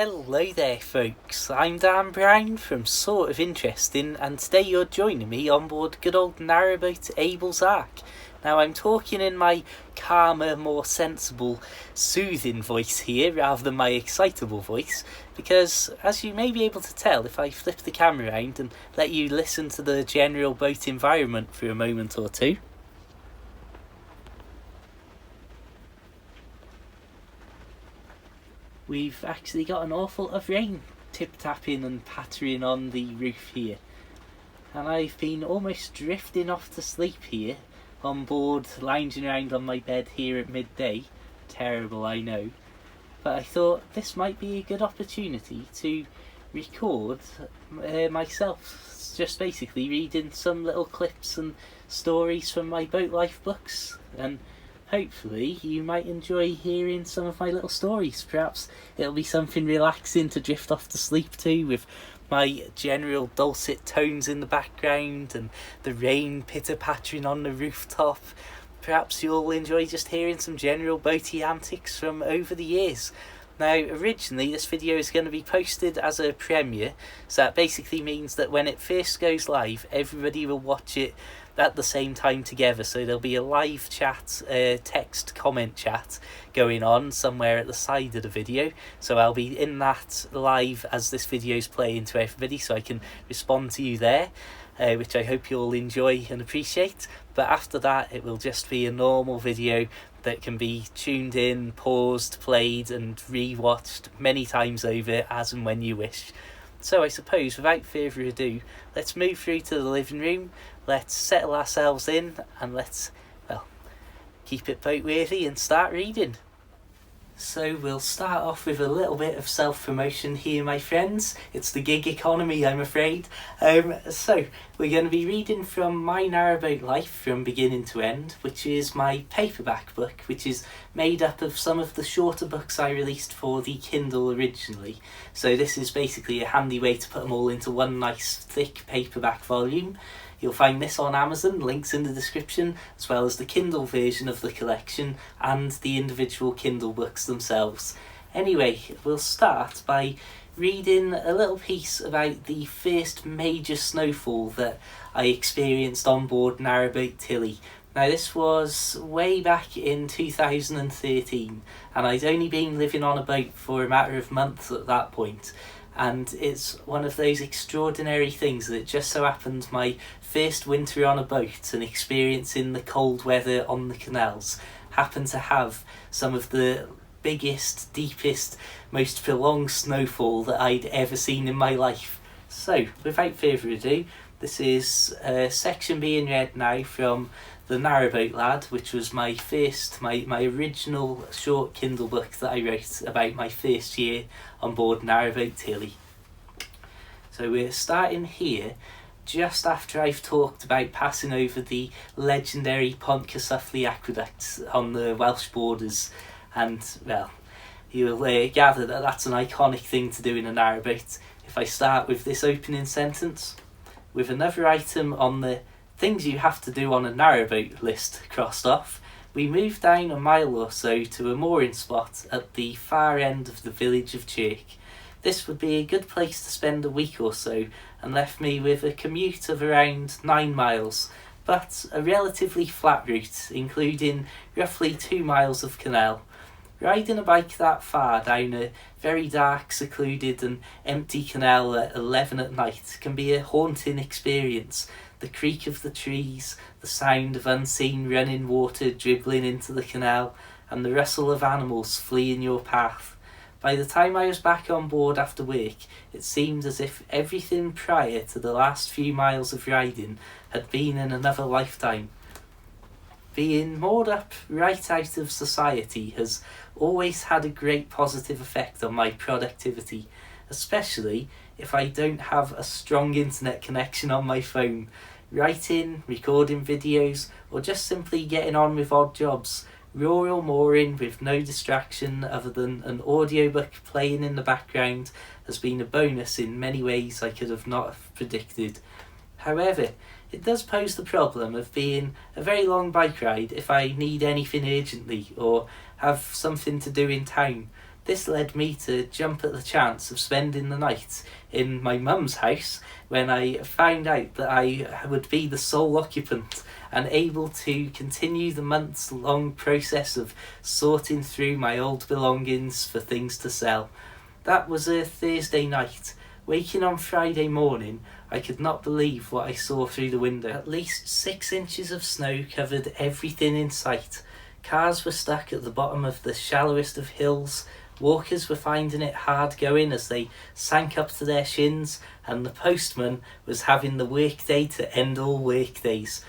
Hello there folks, I'm Dan Brown from Sort of Interesting, and today you're joining me on board good old narrowboat Abel's Ark. Now I'm talking in my calmer, more sensible, soothing voice here rather than my excitable voice, because as you may be able to tell if I flip the camera around and let you listen to the general boat environment for a moment or two. We've actually got an awful lot of rain tip-tapping and pattering on the roof here. And I've been almost drifting off to sleep here, on board, lounging around on my bed here at midday. Terrible, I know. But I thought this might be a good opportunity to record myself, just basically reading some little clips and stories from my boat life books. And hopefully you might enjoy hearing some of my little stories. Perhaps it'll be something relaxing to drift off to sleep to, with my general dulcet tones in the background and the rain pitter-pattering on the rooftop. Perhaps you'll enjoy just hearing some general boaty antics from over the years. Now, originally this video is going to be posted as a premiere, so that basically means that when it first goes live, everybody will watch it at the same time together. So there'll be a live chat, text comment chat going on somewhere at the side of the video. So I'll be in that live as this video's playing to everybody, so I can respond to you there, which I hope you'll enjoy and appreciate. But after that, it will just be a normal video that can be tuned in, paused, played and re-watched many times over as and when you wish. So I suppose without further ado, let's move through to the living room, let's settle ourselves in and let's, well, keep it boat worthy and start reading. So we'll start off with a little bit of self-promotion here, my friends. It's the gig economy, I'm afraid. So we're going to be reading from My Narrowboat Life from beginning to end, which is my paperback book, which is made up of some of the shorter books I released for the Kindle originally. So this is basically a handy way to put them all into one nice thick paperback volume. You'll find this on Amazon, links in the description, as well as the Kindle version of the collection and the individual Kindle books themselves. Anyway, we'll start by reading a little piece about the first major snowfall that I experienced on board Narrowboat Tilly. Now this was way back in 2013, and I'd only been living on a boat for a matter of months at that point. And it's one of those extraordinary things that it just so happened my first winter on a boat and experiencing the cold weather on the canals happened to have some of the biggest, deepest, most prolonged snowfall that I'd ever seen in my life. So, without further ado, this is a section being read now from The Narrowboat Lad, which was my original short Kindle book that I wrote about my first year on board Narrowboat Tilly. So we're starting here just after I've talked about passing over the legendary Pont Cysylltu aqueduct on the Welsh borders, and well, you'll gather that that's an iconic thing to do in a narrowboat. If I start with this opening sentence, with another item on the things you have to do on a narrowboat list crossed off, we moved down a mile or so to a mooring spot at the far end of the village of Chirk. This would be a good place to spend a week or so, and left me with a commute of around 9 miles, but a relatively flat route, including roughly 2 miles of canal. Riding a bike that far down a very dark, secluded and empty canal at 11 at night can be a haunting experience. The creak of the trees, the sound of unseen running water dribbling into the canal, and the rustle of animals fleeing your path. By the time I was back on board after work, it seemed as if everything prior to the last few miles of riding had been in another lifetime. Being moored up right out of society has always had a great positive effect on my productivity, especially if I don't have a strong internet connection on my phone. Writing, recording videos, or just simply getting on with odd jobs. Rural mooring with no distraction other than an audiobook playing in the background has been a bonus in many ways I could have not predicted. However, it does pose the problem of being a very long bike ride if I need anything urgently or have something to do in town. This led me to jump at the chance of spending the night in my mum's house when I found out that I would be the sole occupant and able to continue the months-long process of sorting through my old belongings for things to sell. That was a Thursday night. Waking on Friday morning, I could not believe what I saw through the window. At least 6 inches of snow covered everything in sight. Cars were stuck at the bottom of the shallowest of hills. Walkers were finding it hard going as they sank up to their shins, and the postman was having the workday to end all workdays.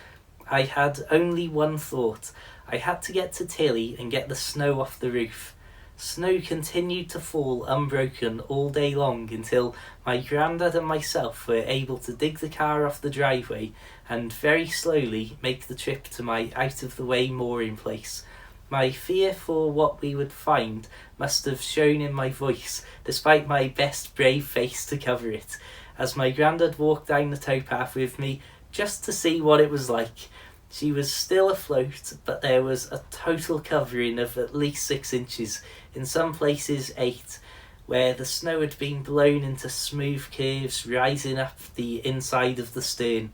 I had only one thought. I had to get to Tilly and get the snow off the roof. Snow continued to fall unbroken all day long until my grandad and myself were able to dig the car off the driveway and very slowly make the trip to my out-of-the-way mooring place. My fear for what we would find must have shown in my voice, despite my best brave face to cover it, as my grandad walked down the towpath with me just to see what it was like. She was still afloat, but there was a total covering of at least 6 inches, in some places 8, where the snow had been blown into smooth curves rising up the inside of the stern.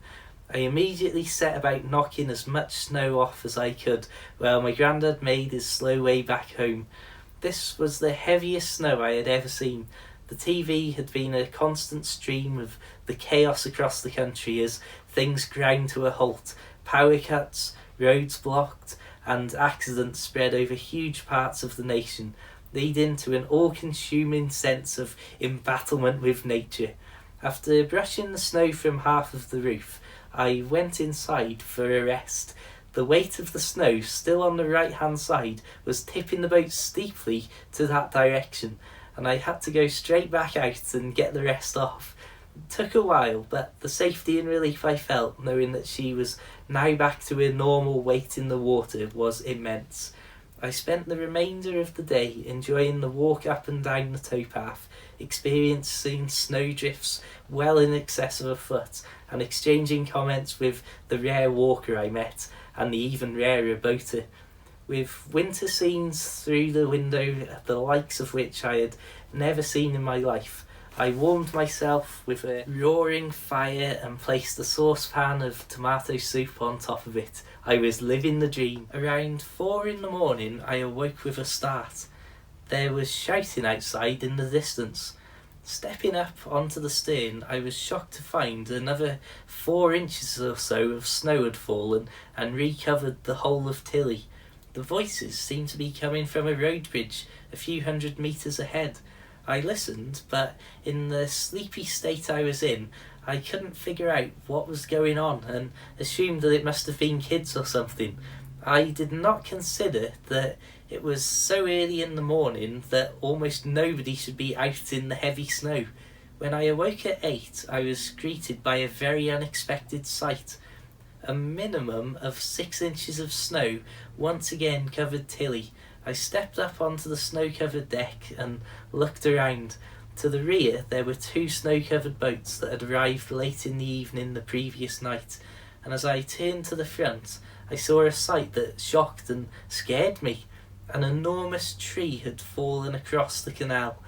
I immediately set about knocking as much snow off as I could, while my grandad made his slow way back home. This was the heaviest snow I had ever seen. The TV had been a constant stream of the chaos across the country as things ground to a halt, power cuts, roads blocked, and accidents spread over huge parts of the nation, leading to an all-consuming sense of embattlement with nature. After brushing the snow from half of the roof, I went inside for a rest. The weight of the snow, still on the right-hand side, was tipping the boat steeply to that direction, and I had to go straight back out and get the rest off. It took a while, but the safety and relief I felt knowing that she was now back to her normal weight in the water was immense. I spent the remainder of the day enjoying the walk up and down the towpath, experiencing snowdrifts well in excess of a foot, and exchanging comments with the rare walker I met, and the even rarer boater. With winter scenes through the window, the likes of which I had never seen in my life, I warmed myself with a roaring fire and placed a saucepan of tomato soup on top of it. I was living the dream. Around 4 in the morning, I awoke with a start. There was shouting outside in the distance. Stepping up onto the stern, I was shocked to find another 4 inches or so of snow had fallen and recovered the whole of Tilly. The voices seemed to be coming from a road bridge a few hundred metres ahead. I listened, but in the sleepy state I was in, I couldn't figure out what was going on and assumed that it must have been kids or something. I did not consider that it was so early in the morning that almost nobody should be out in the heavy snow. When I awoke at 8, I was greeted by a very unexpected sight. A minimum of 6 inches of snow once again covered Tilly. I stepped up onto the snow-covered deck and looked around. To the rear there were 2 snow-covered boats that had arrived late in the evening the previous night, and as I turned to the front I saw a sight that shocked and scared me. An enormous tree had fallen across the canal.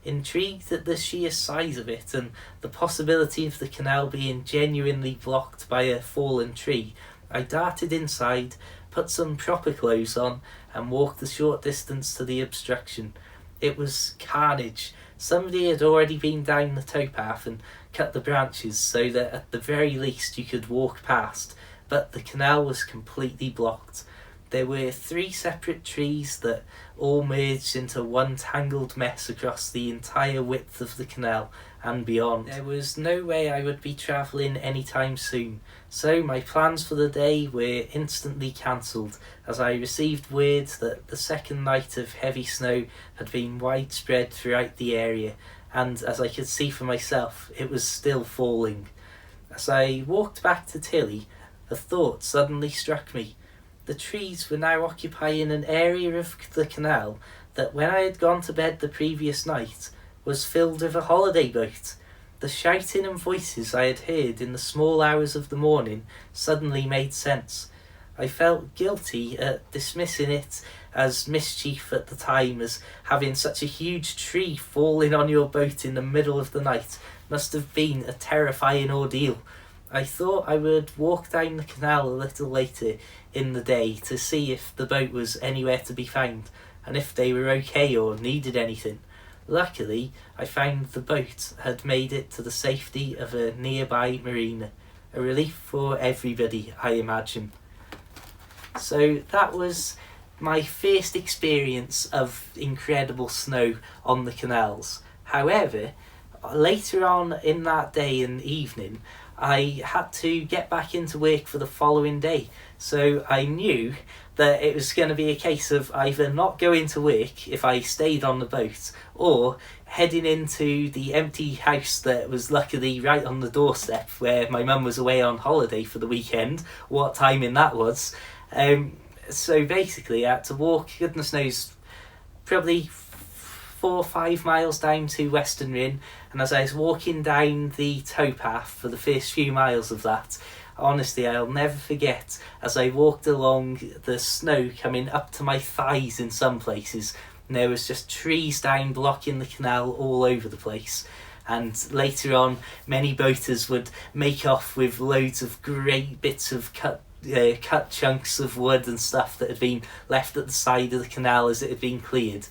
Intrigued at the sheer size of it and the possibility of the canal being genuinely blocked by a fallen tree, I darted inside, put some proper clothes on, and walked a short distance to the obstruction. It was carnage. Somebody had already been down the towpath and cut the branches so that at the very least you could walk past, but the canal was completely blocked. There were 3 separate trees that all merged into one tangled mess across the entire width of the canal and beyond. There was no way I would be travelling anytime soon, so my plans for the day were instantly cancelled as I received word that the second night of heavy snow had been widespread throughout the area, and as I could see for myself, it was still falling. As I walked back to Tilly, a thought suddenly struck me. The trees were now occupying an area of the canal that, when I had gone to bed the previous night, was filled with a holiday boat. The shouting and voices I had heard in the small hours of the morning suddenly made sense. I felt guilty at dismissing it as mischief at the time as having such a huge tree falling on your boat in the middle of the night must have been a terrifying ordeal. I thought I would walk down the canal a little later in the day to see if the boat was anywhere to be found and if they were okay or needed anything. Luckily, I found the boat had made it to the safety of a nearby marina. A relief for everybody, I imagine. So that was my first experience of incredible snow on the canals. However, later on in that day and evening, I had to get back into work for the following day. So I knew that it was going to be a case of either not going to work if I stayed on the boat, or heading into the empty house that was luckily right on the doorstep where my mum was away on holiday for the weekend. What timing that was. So basically I had to walk, goodness knows, probably 4 or 5 miles down to Western Rin, and as I was walking down the towpath for the first few miles of that, honestly I'll never forget as I walked along the snow coming up to my thighs in some places, and there was just trees down blocking the canal all over the place. And later on many boaters would make off with loads of great bits of cut chunks of wood and stuff that had been left at the side of the canal as it had been cleared.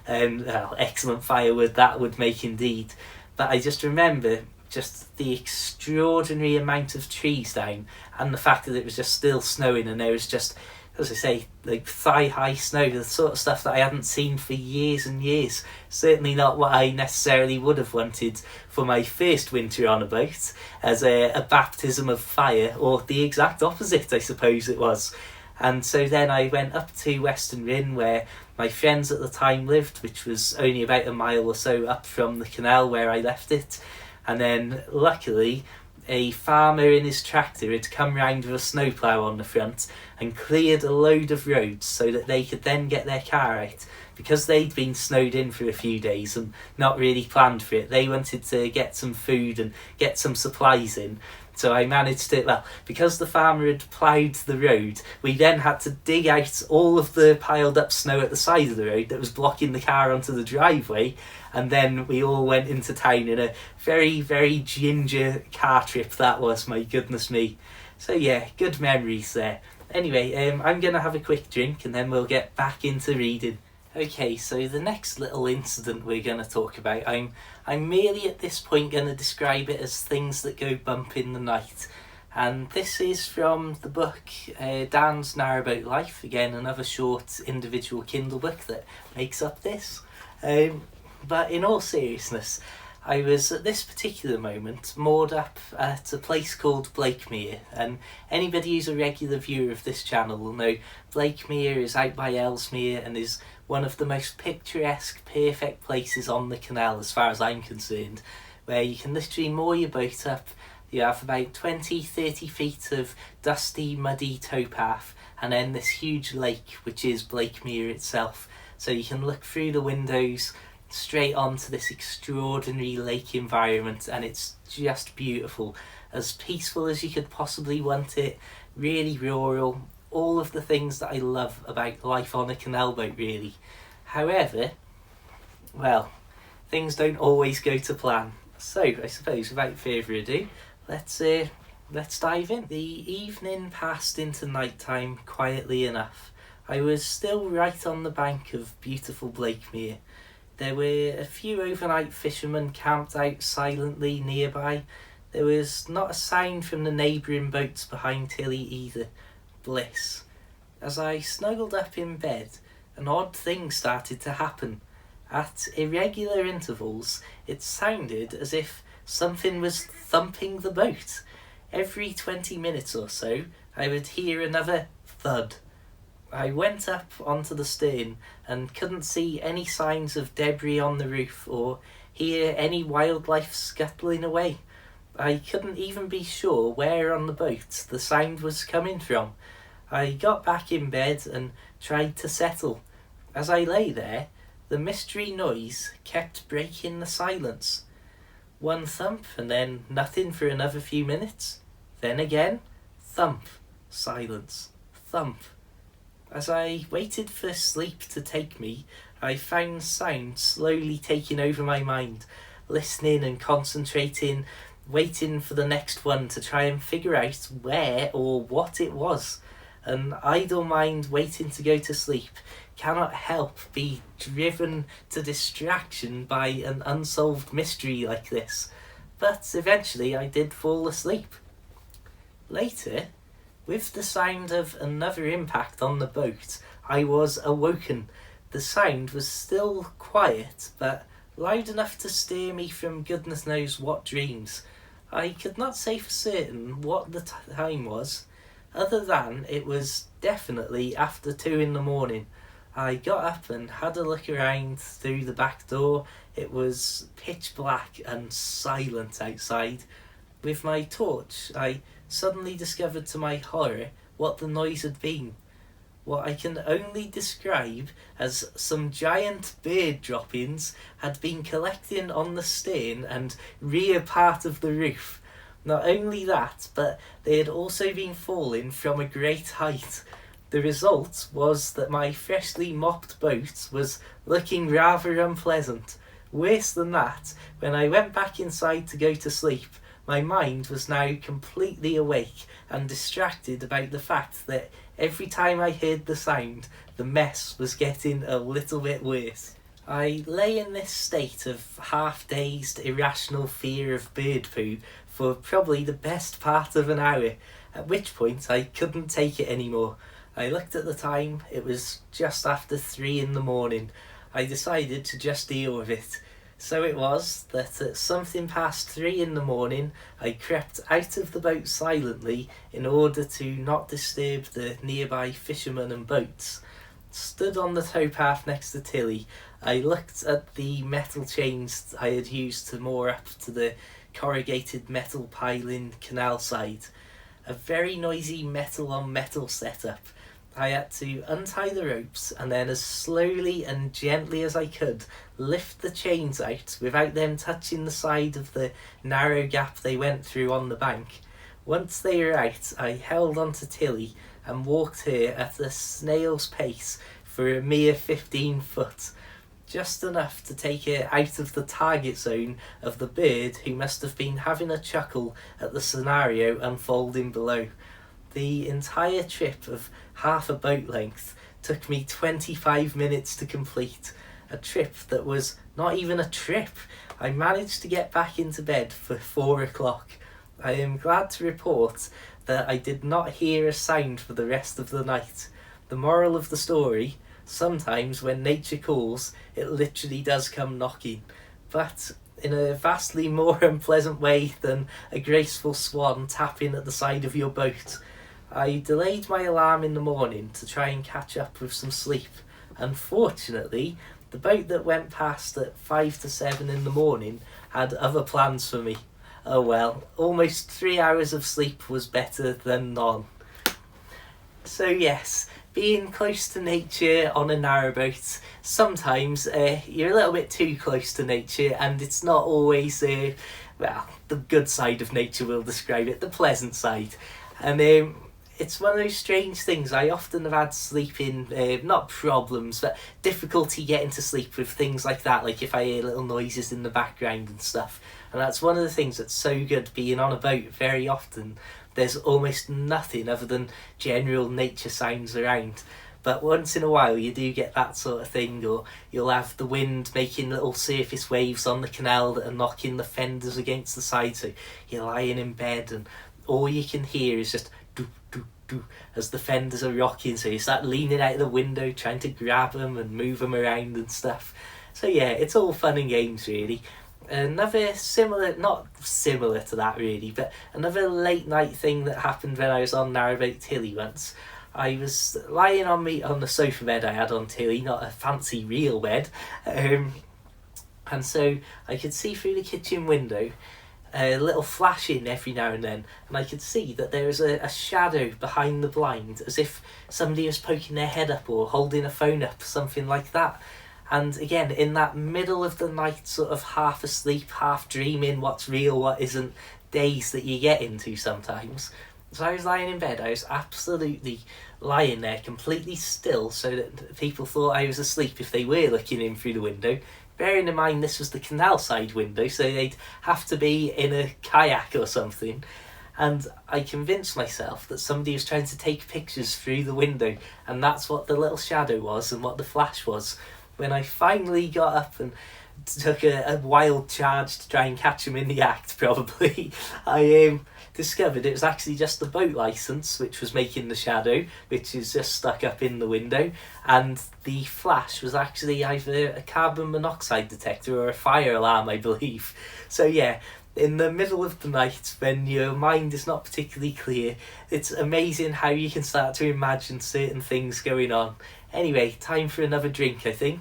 Excellent firewood that would make indeed. But I just remember just the extraordinary amount of trees down, and the fact that it was just still snowing, and there was just, as I say, like thigh-high snow, the sort of stuff that I hadn't seen for years and years. Certainly not what I necessarily would have wanted for my first winter on a boat, as a baptism of fire, or the exact opposite, I suppose it was. And so then I went up to Western Rin, where my friends at the time lived, which was only about a mile or so up from the canal where I left it. And then luckily a farmer in his tractor had come round with a snowplough on the front and cleared a load of roads so that they could then get their car out. Because they'd been snowed in for a few days and not really planned for it, they wanted to get some food and get some supplies in. So I managed to, because the farmer had ploughed the road, we then had to dig out all of the piled up snow at the side of the road that was blocking the car onto the driveway, and then we all went into town in a very, very ginger car trip that was, my goodness me. So yeah, good memories there. Anyway, I'm going to have a quick drink and then we'll get back into reading. Okay, so the next little incident we're going to talk about, I'm merely at this point going to describe it as things that go bump in the night. And this is from the book Dan's Narrowboat Life, again another short individual Kindle book that makes up this. But in all seriousness, I was at this particular moment moored up at a place called Blakemere, and anybody who's a regular viewer of this channel will know Blakemere is out by Ellesmere and is one of the most picturesque, perfect places on the canal as far as I'm concerned, where you can literally moor your boat up. You have about 20-30 feet of dusty, muddy towpath, and then this huge lake, which is Blakemere itself. So you can look through the windows straight onto this extraordinary lake environment, and it's just beautiful. As peaceful as you could possibly want it, really rural, all of the things that I love about life on a canal boat, really. However, things don't always go to plan. So I suppose without further ado, let's dive in. The evening passed into nighttime quietly enough. I was still right on the bank of beautiful Blakemere. There were a few overnight fishermen camped out silently nearby. There was not a sound from the neighbouring boats behind Tilly either. Bliss. As I snuggled up in bed, an odd thing started to happen. At irregular intervals, it sounded as if something was thumping the boat. Every 20 minutes or so, I would hear another thud. I went up onto the stern and couldn't see any signs of debris on the roof or hear any wildlife scuttling away. I couldn't even be sure where on the boat the sound was coming from. I got back in bed and tried to settle. As I lay there, the mystery noise kept breaking the silence. One thump and then nothing for another few minutes. Then again, thump, silence, thump. As I waited for sleep to take me, I found sound slowly taking over my mind, listening and concentrating, waiting for the next one to try and figure out where or what it was. An idle mind waiting to go to sleep cannot help be driven to distraction by an unsolved mystery like this. But eventually I did fall asleep. Later, with the sound of another impact on the boat, I was awoken. The sound was still quiet, but loud enough to steer me from goodness knows what dreams. I could not say for certain what the time was, other than it was definitely after 2 in the morning. I got up and had a look around through the back door. It was pitch black and silent outside. With my torch, I suddenly discovered to my horror what the noise had been. What I can only describe as some giant bird droppings had been collecting on the stern and rear part of the roof. Not only that, but they had also been falling from a great height. The result was that my freshly mopped boat was looking rather unpleasant. Worse than that, when I went back inside to go to sleep, my mind was now completely awake and distracted about the fact that every time I heard the sound, the mess was getting a little bit worse. I lay in this state of half-dazed, irrational fear of bird poo for probably the best part of an hour, at which point I couldn't take it anymore. I looked at the time, it was just after 3 in the morning. I decided to just deal with it. So it was that at something past 3 in the morning, I crept out of the boat silently in order to not disturb the nearby fishermen and boats. Stood on the towpath next to Tilly, I looked at the metal chains I had used to moor up to the corrugated metal piling canal side. A very noisy metal on metal setup. I had to untie the ropes and then, as slowly and gently as I could, lift the chains out without them touching the side of the narrow gap they went through on the bank. Once they were out, I held onto Tilly and walked her at a snail's pace for a mere 15 foot, just enough to take her out of the target zone of the bird who must have been having a chuckle at the scenario unfolding below. The entire trip of half a boat length took me 25 minutes to complete, a trip that was not even a trip. I managed to get back into bed for 4 o'clock. I am glad to report that I did not hear a sound for the rest of the night. The moral of the story: sometimes when nature calls, it literally does come knocking, but in a vastly more unpleasant way than a graceful swan tapping at the side of your boat. I delayed my alarm in the morning to try and catch up with some sleep. Unfortunately, the boat that went past at 5 to 7 in the morning had other plans for me. Oh well, almost 3 hours of sleep was better than none. So yes, being close to nature on a narrowboat, sometimes you're a little bit too close to nature, and it's not always, well, the good side of nature will describe it, the pleasant side. And it's one of those strange things. I often have had sleeping, not problems, but difficulty getting to sleep with things like that, like if I hear little noises in the background and stuff. And that's one of the things that's so good being on a boat. Very often there's almost nothing other than general nature sounds around. But once in a while you do get that sort of thing, or you'll have the wind making little surface waves on the canal that are knocking the fenders against the side, so you're lying in bed and all you can hear is just do do do as the fenders are rocking, so you start leaning out of the window trying to grab them and move them around and stuff. So yeah, it's all fun and games really. Another similar, not similar to that really, but another late night thing that happened when I was on Narrowboat Tilly once. I was lying on the sofa bed I had on Tilly, not a fancy real bed, and so I could see through the kitchen window a little flashing every now and then, and I could see that there was a shadow behind the blind, as if somebody was poking their head up or holding a phone up, something like that. And again, in that middle of the night, sort of half asleep, half dreaming, what's real, what isn't, days that you get into sometimes, So I was lying in bed, I was absolutely lying there completely still so that people thought I was asleep if they were looking in through the window. Bearing in mind this was the canal side window, so they'd have to be in a kayak or something. And I convinced myself that somebody was trying to take pictures through the window, and that's what the little shadow was and what the flash was. When I finally got up and took a wild charge to try and catch him in the act, probably, I discovered it was actually just the boat licence which was making the shadow, which is just stuck up in the window, and the flash was actually either a carbon monoxide detector or a fire alarm, I believe. So yeah, in the middle of the night when your mind is not particularly clear, it's amazing how you can start to imagine certain things going on. Anyway, time for another drink, I think.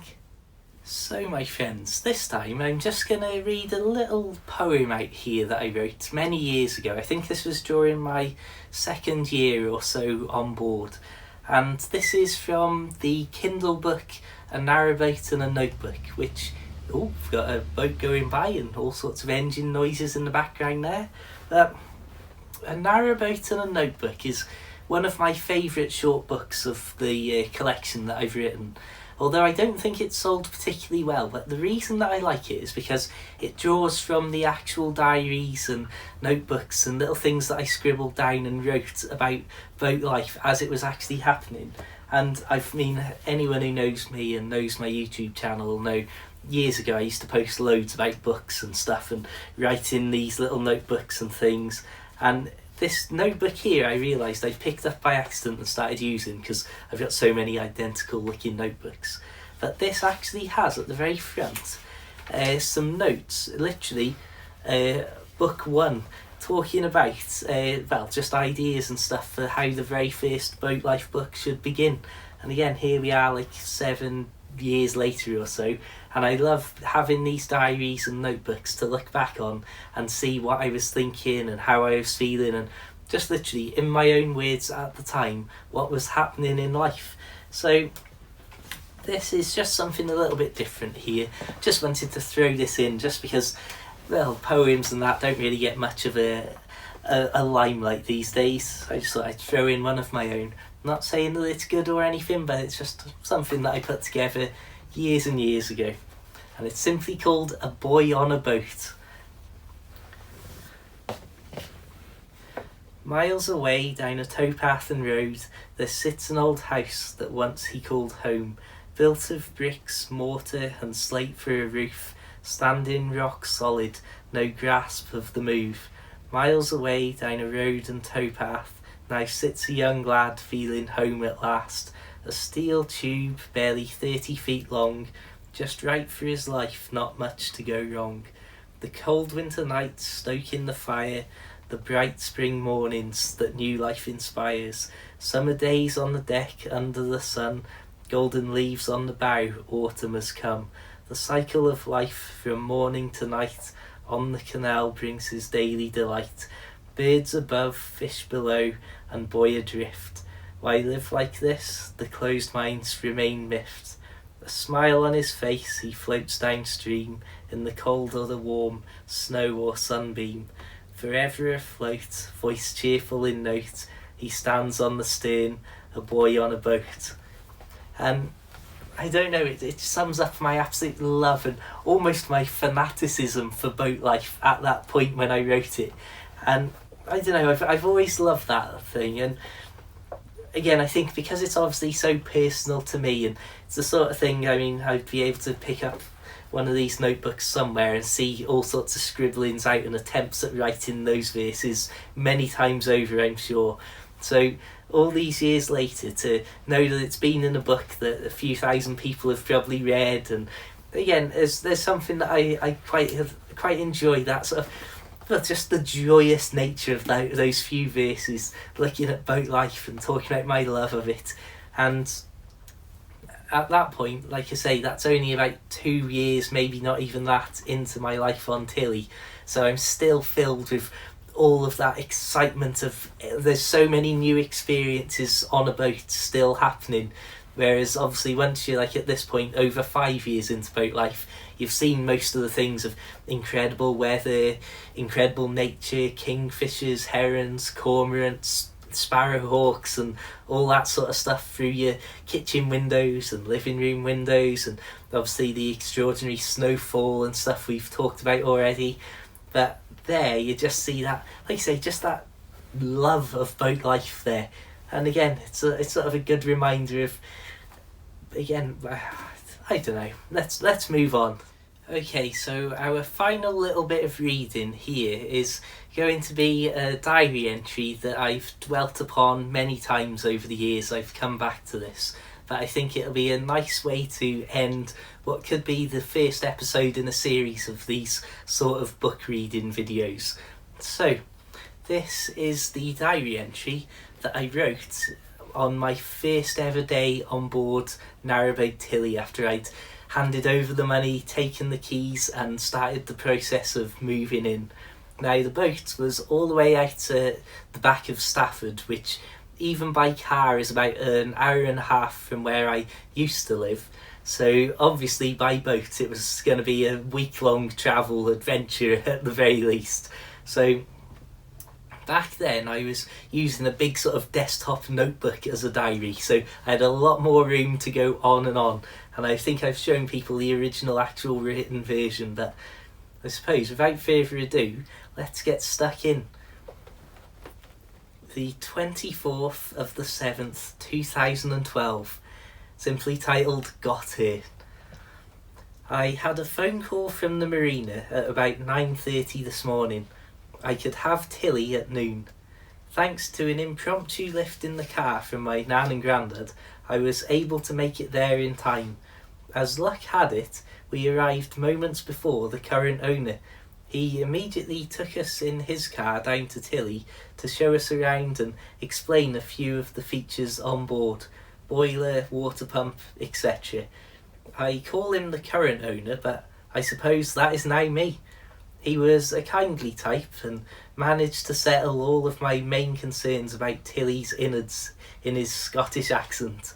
So my friends, this time I'm just going to read a little poem out here that I wrote many years ago. I think this was during my second year or so on board. And this is from the Kindle book A Narrowboat and a Notebook, which, oh, we've got a boat going by and all sorts of engine noises in the background there. A Narrowboat and a Notebook is one of my favourite short books of the collection that I've written. Although I don't think it's sold particularly well, but the reason that I like it is because it draws from the actual diaries and notebooks and little things that I scribbled down and wrote about boat life as it was actually happening. And anyone who knows me and knows my YouTube channel will know years ago I used to post loads about books and stuff and write in these little notebooks and things. And this notebook here I realised I picked up by accident and started using because I've got so many identical looking notebooks. But this actually has at the very front some notes, literally book one, talking about just ideas and stuff for how the very first boat life book should begin. And again, here we are like 7 years later or so, and I love having these diaries and notebooks to look back on and see what I was thinking and how I was feeling, and just literally in my own words at the time what was happening in life. So this is just something a little bit different here. Just wanted to throw this in just because, well, poems and that don't really get much of a limelight these days. I just thought I'd throw in one of my own. Not saying that it's good or anything, but it's just something that I put together years and years ago. And it's simply called A Boy on a Boat. Miles away down a towpath and road, there sits an old house that once he called home, built of bricks, mortar and slate for a roof, standing rock solid, no grasp of the move. Miles away down a road and towpath, now sits a young lad feeling home at last, a steel tube barely 30 feet long, just right for his life, not much to go wrong. The cold winter nights stoking the fire, the bright spring mornings that new life inspires, summer days on the deck under the sun, golden leaves on the bough, autumn has come. The cycle of life from morning to night on the canal brings his daily delight. Birds above, fish below, and boy adrift. Why live like this? The closed minds remain miffed. A smile on his face, he floats downstream, in the cold or the warm, snow or sunbeam. Forever afloat, voice cheerful in note, he stands on the stern, a boy on a boat. And I don't know, it sums up my absolute love and almost my fanaticism for boat life at that point when I wrote it. And I don't know, I've always loved that thing, and again I think because it's obviously so personal to me, and it's the sort of thing, I mean, I'd be able to pick up one of these notebooks somewhere and see all sorts of scribblings out and attempts at writing those verses many times over, I'm sure. So all these years later, to know that it's been in a book that a few thousand people have probably read, and again there's something that I quite enjoy, that sort of, but just the joyous nature of those few verses, looking at boat life and talking about my love of it. And at that point, like I say, that's only about 2 years, maybe not even that, into my life on Tilly. So I'm still filled with all of that excitement of there's so many new experiences on a boat still happening. Whereas obviously once you're like at this point over 5 years into boat life, you've seen most of the things of incredible weather, incredible nature, kingfishers, herons, cormorants, sparrowhawks and all that sort of stuff through your kitchen windows and living room windows, and obviously the extraordinary snowfall and stuff we've talked about already. But there you just see that, like I say, just that love of boat life there. And again, it's sort of a good reminder of, again, I don't know, let's move on. Okay, so our final little bit of reading here is going to be a diary entry that I've dwelt upon many times over the years. I've come back to this, but I think it'll be a nice way to end what could be the first episode in a series of these sort of book reading videos. So, this is the diary entry that I wrote on my first ever day on board Narrowboat Tilly after I'd handed over the money, taken the keys and started the process of moving in. Now the boat was all the way out to the back of Stafford, which even by car is about an hour and a half from where I used to live. So obviously by boat it was going to be a week-long travel adventure at the very least. So back then I was using a big sort of desktop notebook as a diary, so I had a lot more room to go on, and I think I've shown people the original actual written version, but I suppose without further ado, let's get stuck in. The 24th of the 7th, 2012, simply titled Got Here. I had a phone call from the marina at about 9:30 this morning. I could have Tilly at noon. Thanks to an impromptu lift in the car from my nan and grandad, I was able to make it there in time. As luck had it, we arrived moments before the current owner. He immediately took us in his car down to Tilly to show us around and explain a few of the features on board: boiler, water pump, etc. I call him the current owner, but I suppose that is now me. He was a kindly type and managed to settle all of my main concerns about Tilly's innards in his Scottish accent.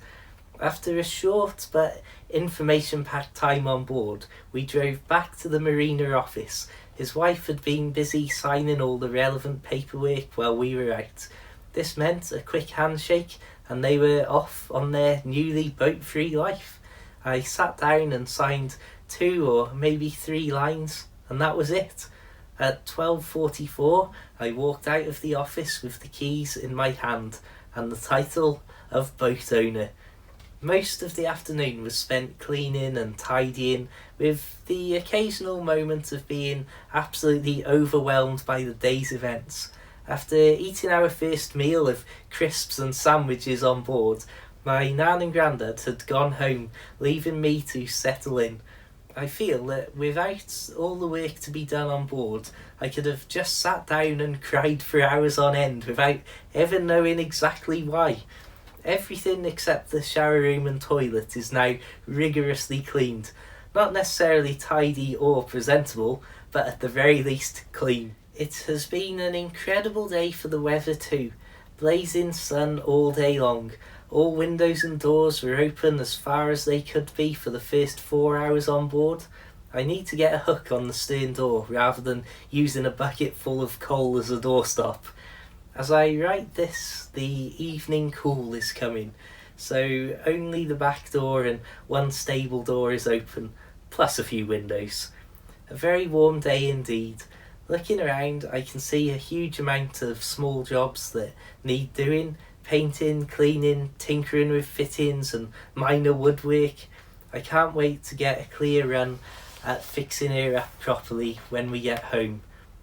After a short but information-packed time on board, we drove back to the marina office. His wife had been busy signing all the relevant paperwork while we were out. This meant a quick handshake and they were off on their newly boat-free life. I sat down and signed 2 or maybe 3 lines, and that was it. At 12:44, I walked out of the office with the keys in my hand and the title of boat owner. Most of the afternoon was spent cleaning and tidying, with the occasional moment of being absolutely overwhelmed by the day's events. After eating our first meal of crisps and sandwiches on board, my nan and grandad had gone home, leaving me to settle in. I feel that without all the work to be done on board, I could have just sat down and cried for hours on end without ever knowing exactly why. Everything except the shower room and toilet is now rigorously cleaned. Not necessarily tidy or presentable, but at the very least clean. It has been an incredible day for the weather too. Blazing sun all day long. All windows and doors were open as far as they could be for the first 4 hours on board. I need to get a hook on the stern door rather than using a bucket full of coal as a doorstop. As I write this, the evening cool is coming, so only the back door and one stable door is open, plus a few windows. A very warm day indeed. Looking around, I can see a huge amount of small jobs that need doing: painting, cleaning, tinkering with fittings and minor woodwork. I can't wait to get a clear run at fixing her up properly when we get home.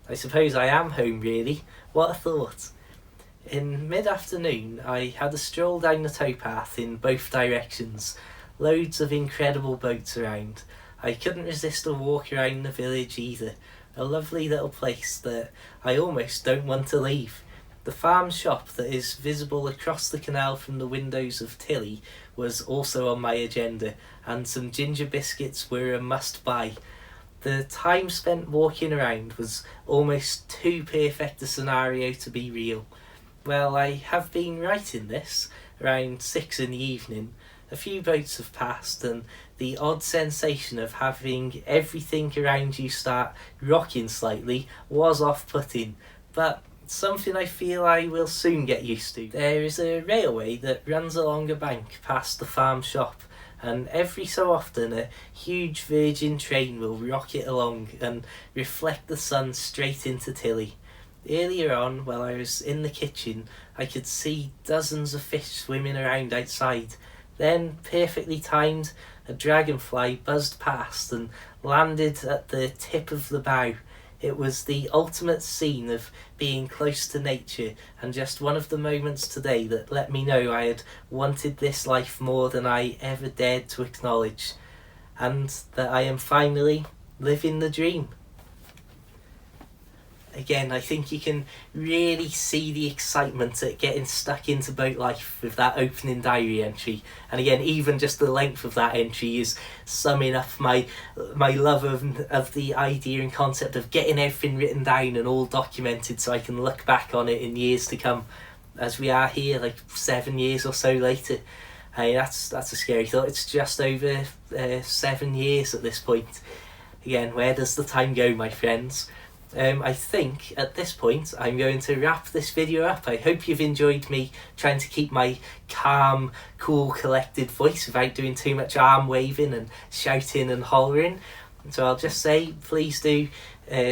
I suppose I am home really. What a thought. In mid-afternoon I had a stroll down the towpath in both directions. Loads of incredible boats around. I couldn't resist a walk around the village either. A lovely little place that I almost don't want to leave. The farm shop that is visible across the canal from the windows of Tilly was also on my agenda, and some ginger biscuits were a must-buy. The time spent walking around was almost too perfect a scenario to be real. Well, I have been writing this around 6 in the evening. A few boats have passed and the odd sensation of having everything around you start rocking slightly was off-putting, but something I feel I will soon get used to. There is a railway that runs along a bank past the farm shop, and every so often a huge Virgin train will rocket along and reflect the sun straight into Tilly. Earlier on, while I was in the kitchen, I could see dozens of fish swimming around outside. Then, perfectly timed, a dragonfly buzzed past and landed at the tip of the bow. It was the ultimate scene of being close to nature, and just one of the moments today that let me know I had wanted this life more than I ever dared to acknowledge, and that I am finally living the dream. Again, I think you can really see the excitement at getting stuck into boat life with that opening diary entry. And again, even just the length of that entry is summing up my love of the idea and concept of getting everything written down and all documented so I can look back on it in years to come, as we are here like 7 years or so later. Hey, that's a scary thought. It's just over 7 years at this point. Again, where does the time go, my friends? I think at this point I'm going to wrap this video up. I hope you've enjoyed me trying to keep my calm, cool, collected voice without doing too much arm waving and shouting and hollering. So I'll just say, please do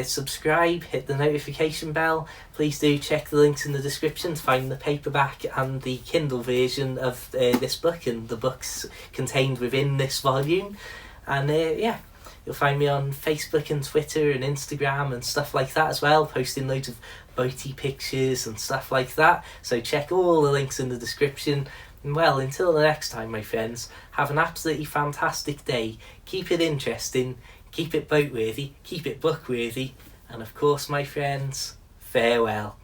subscribe, hit the notification bell. Please do check the links in the description to find the paperback and the Kindle version of this book and the books contained within this volume. And yeah. You'll find me on Facebook and Twitter and Instagram and stuff like that as well, posting loads of boaty pictures and stuff like that. So check all the links in the description. And well, until the next time, my friends, have an absolutely fantastic day. Keep it interesting, keep it boat-worthy, keep it book-worthy, and of course, my friends, farewell.